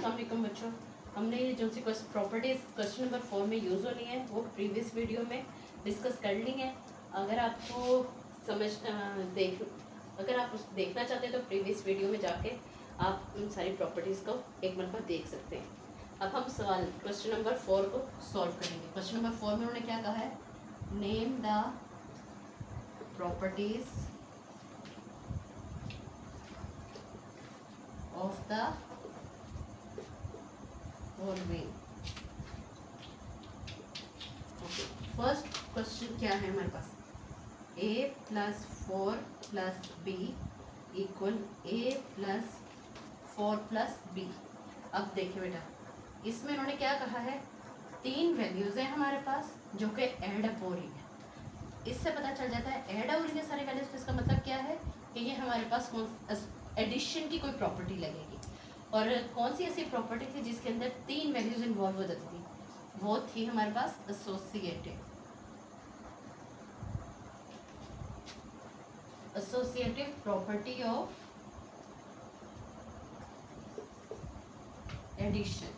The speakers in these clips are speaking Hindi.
अस्सलाम वालेकुम बच्चों। हमने ये जो सी प्रॉपर्टीज़ क्वेश्चन नंबर 4 में यूज़ होनी है वो प्रीवियस वीडियो में डिस्कस कर ली है। अगर आपको समझ अगर आप देखना चाहते हैं तो प्रीवियस वीडियो में जाके आप उन सारी प्रॉपर्टीज़ को एक मरतबा देख सकते हैं। अब हम सवाल क्वेश्चन नंबर 4 को सॉल्व करेंगे। क्वेश्चन नंबर 4 में उन्होंने क्या कहा है, name the properties of the following. Okay, first question क्या है हमारे पास, a plus 4 plus b equal a plus 4 plus b. अब देखिए बेटा, इसमें उन्होंने क्या कहा है, तीन वैल्यूज़ हैं हमारे पास जो कि ऐड अप हो रही है। इससे पता चल जाता है ऐड हो रही है सारे वैल्यूज़, तो इसका मतलब क्या है कि ये हमारे पास एडिशन की कोई प्रॉपर्टी लगेगी। और कौन सी ऐसी प्रॉपर्टी थी जिसके अंदर तीन वैल्यूज़ इन्वॉल्व हो जाती थी, वो थी हमारे पास एसोसिएटिव प्रॉपर्टी ऑफ एडिशन।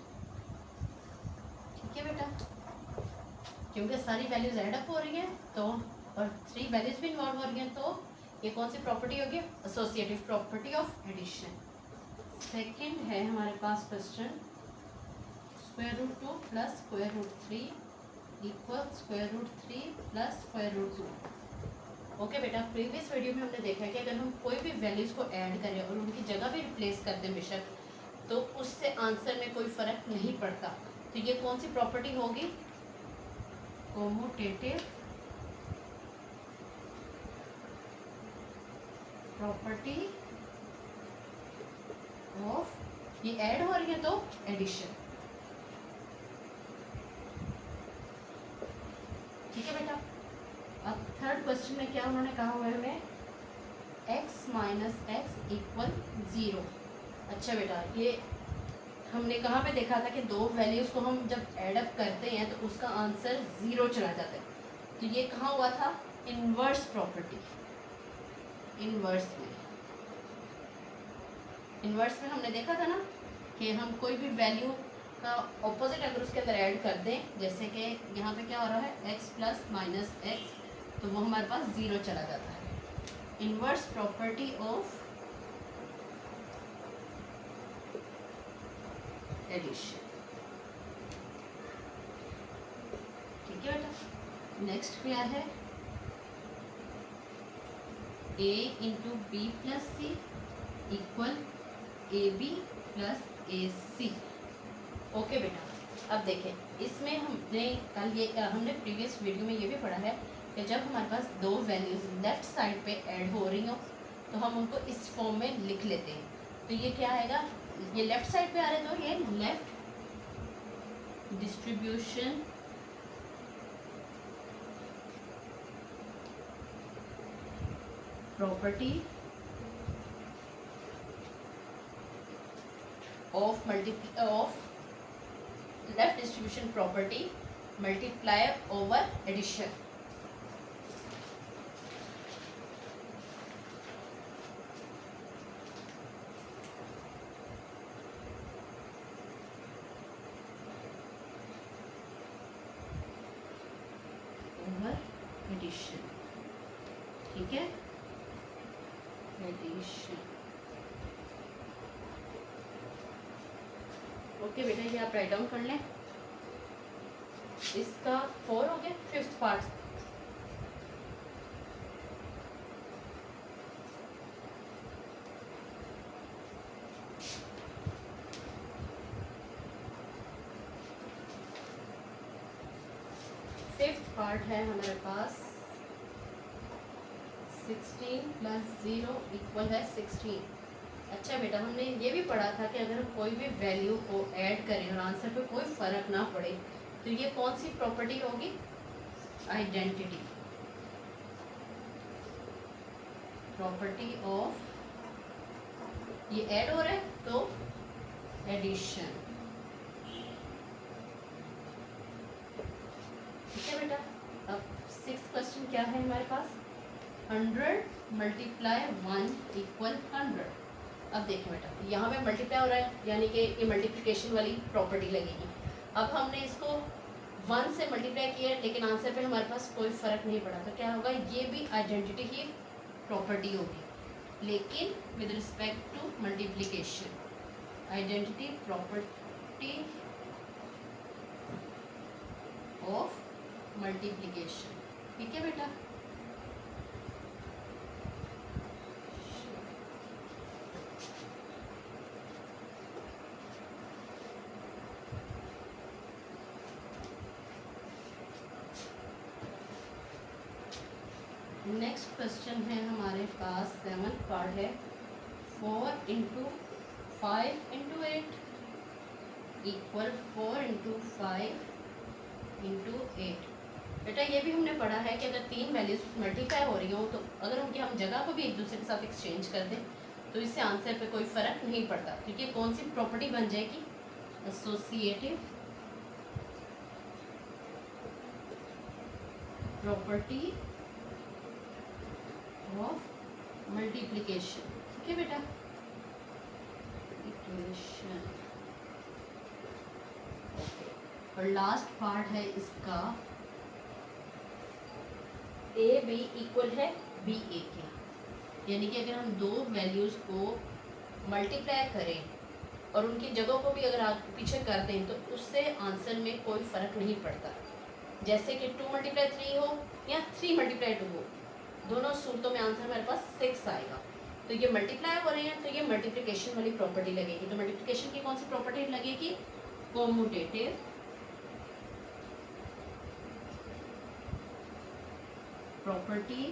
ठीक है बेटा, क्योंकि सारी वैल्यूज ऐड अप हो रही हैं तो और थ्री वैल्यूज भी इन्वॉल्व हो रही हैं, तो ये कौन सी प्रॉपर्टी होगी, associative property of addition. Second है हमारे पास question, √2 plus √3 equal √3 plus √2। Okay बेटा, प्रीवियस वीडियो में हमने देखा है कि अगर हम कोई भी वैल्यूज़ को ऐड करें और उनकी जगह भी रिप्लेस कर दें बेशक, तो उससे आंसर में कोई फ़र्क नहीं पड़ता। तो ये कौन सी प्रॉपर्टी होगी, कोमोटेटिव प्रॉपर्टी ऑफ, ये ऐड हो रही है तो एडिशन। ठीक है बेटा, अब थर्ड क्वेश्चन में क्या उन्होंने कहा हुआ है हमें, x माइनस एक्स इक्वल 0। अच्छा बेटा, ये हमने कहाँ पे देखा था कि दो वैल्यूज़ को हम जब ऐड अप करते हैं तो उसका आंसर 0 चला जाता है। तो ये कहाँ हुआ था, इन्वर्स प्रॉपर्टी। इन्वर्स में हमने देखा था ना कि हम कोई भी वैल्यू का ऑपोजिट अगर उसके अंदर ऐड कर दें, जैसे कि यहाँ पे क्या हो रहा है, x प्लस माइनस एक्स, तो वो हमारे पास 0 चला जाता है। Inverse property of addition. ठीक है बेटा, नेक्स्ट क्या है, a into b plus c equal a b plus a c. Okay बेटा, अब देखें, इसमें हमने प्रीवियस वीडियो में ये भी पढ़ा है कि जब हमारे पास दो वैल्यूज़ लेफ्ट साइड पे ऐड हो रही हो तो हम उनको इस फॉर्म में लिख लेते हैं। तो ये क्या आएगा, ये लेफ्ट साइड पे आ रहे तो ये left distribution property of left distribution property multiplier over addition. Over addition, ठीक है, एडिशन। ओके बेटा, ये आप राइट डाउन कर लें। इसका 4 हो गया, फिफ्थ पार्ट। फिफ्थ पार्ट है हमारे पास 16 प्लस 0 इक्वल है 16। अच्छा बेटा, हमने ये भी पढ़ा था कि अगर हम कोई भी वैल्यू को ऐड करें और आंसर पे कोई फ़र्क ना पड़े तो ये कौन सी प्रॉपर्टी होगी, आइडेंटिटी प्रॉपर्टी ऑफ, ये ऐड हो रहा है तो एडिशन। ठीक है बेटा, अब सिक्स्थ क्वेश्चन क्या है हमारे पास, 100 मल्टीप्लाई 1 इक्वल 100। अब देखिए बेटा, यहाँ पे मल्टीप्लाई हो रहा है, यानी कि ये मल्टीप्लिकेशन वाली प्रॉपर्टी लगेगी। अब हमने इसको 1 से मल्टीप्लाई किया है, लेकिन आंसर पे हमारे पास कोई फ़र्क नहीं पड़ा, तो क्या होगा, ये भी आइडेंटिटी ही प्रॉपर्टी होगी, लेकिन with respect to multiplication, identity property of multiplication. ठीक है बेटा। नेक्स्ट क्वेश्चन है हमारे पास 7th पार्ट है, 4 into 5 into 8 equal 4 into 5 into 8। बेटा ये भी हमने पढ़ा है कि अगर 3 वैल्यूज मल्टीप्लाई हो रही हो, तो अगर उनकी हम जगह को भी एक दूसरे के साथ एक्सचेंज कर दें तो इससे आंसर पे कोई फ़र्क नहीं पड़ता, क्योंकि कौन सी प्रॉपर्टी बन जाएगी, एसोसिएटिव प्रॉपर्टी ऑफ मल्टीप्लिकेशन। ठीक है बेटा, इक्वेशन। और लास्ट पार्ट है इसका, ए बी इक्वल है बी ए के, यानी कि अगर हम दो वैल्यूज़ को मल्टीप्लाई करें और उनकी जगहों को भी अगर आप पीछे कर दें तो उससे आंसर में कोई फ़र्क नहीं पड़ता। जैसे कि 2 मल्टीप्लाई 3 हो या 3 मल्टीप्लाई 2 हो, दोनों सूरतों में आंसर हमारे पास 6 आएगा। तो ये मल्टीप्लाई हो रहे हैं तो ये मल्टीप्लिकेशन वाली प्रॉपर्टी लगेगी। तो मल्टीप्लिकेशन की कौन सी प्रॉपर्टी लगेगी, कोम्यूटेटिव प्रॉपर्टी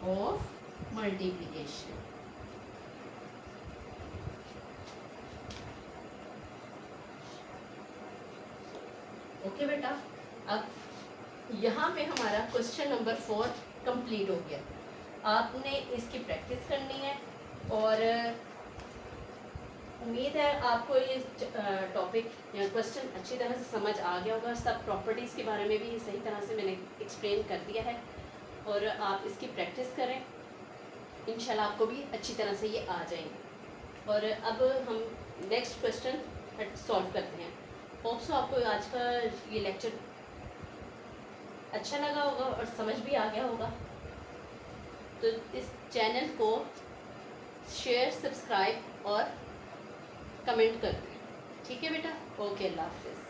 ऑफ मल्टीप्लिकेशन। ओके बेटा, अब यहाँ पे हमारा क्वेश्चन नंबर 4 कंप्लीट हो गया। आपने इसकी प्रैक्टिस करनी है और उम्मीद है आपको ये टॉपिक या क्वेश्चन अच्छी तरह से समझ आ गया होगा। सब प्रॉपर्टीज़ के बारे में भी सही तरह से मैंने एक्सप्लेन कर दिया है और आप इसकी प्रैक्टिस करें, इंशाल्लाह आपको भी अच्छी तरह से ये आ जाएंगे। और अब हम नेक्स्ट क्वेश्चन सॉल्व करते हैं। होप सो आपको आज का ये लेक्चर अच्छा लगा होगा और समझ भी आ गया होगा। तो इस चैनल को शेयर, सब्सक्राइब और कमेंट कर दें। ठीक है बेटा, ओके, अल्लाह हाफिज़।